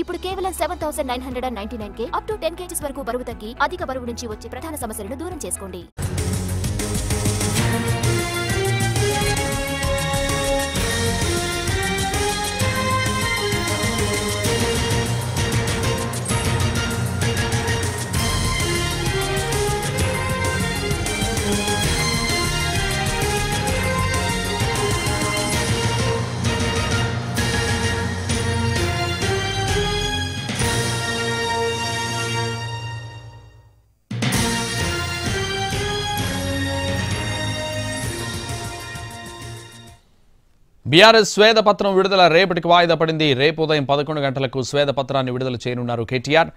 ఇప్పుడు కేవలం 7,999 కే up to 10 kgs వరకు బరువు తగ్గి అధిక బరువు నుంచి వచ్చే ప్రధాన సమస్యలను దూరం చేసుకోండి. బీఆర్ఎస్ శ్వేతపత్రం విడుదల రేపటికి వాయిదా పడింది. రేపు ఉదయం 11 గంటలకు శ్వేతపత్రాన్ని విడుదల చేయనున్నారు కేటీఆర్.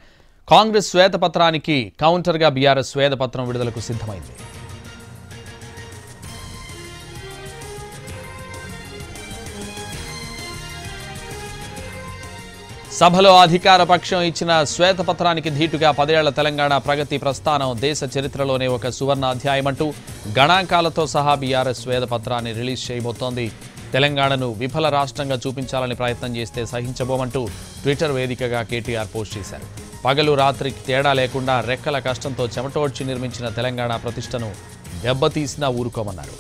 కాంగ్రెస్ శ్వేతపత్రానికి కౌంటర్గా బీఆర్ఎస్ శ్వేతపత్రం విడుదలకు సిద్ధమైంది. సభలో అధికార పక్షం ఇచ్చిన శ్వేతపత్రానికి ధీటుగా 10 ఏళ్ల తెలంగాణ ప్రగతి ప్రస్థానం దేశ చరిత్రలోనే ఒక సువర్ణ అధ్యాయమంటూ గణాంకాలతో సహా బీఆర్ఎస్ శ్వేతపత్రాన్ని రిలీజ్ చేయబోతోంది. తెలంగాణను విఫల రాష్ట్రంగా చూపించాలని ప్రయత్నం చేస్తే సహించబోమంటూ ట్విట్టర్ వేదికగా కేటీఆర్ పోస్ట్ చేశారు. పగలు రాత్రికి తేడా లేకుండా రెక్కల కష్టంతో చెమటోడ్చి నిర్మించిన తెలంగాణ ప్రతిష్టను దెబ్బతీసినా ఊరుకోమన్నారు.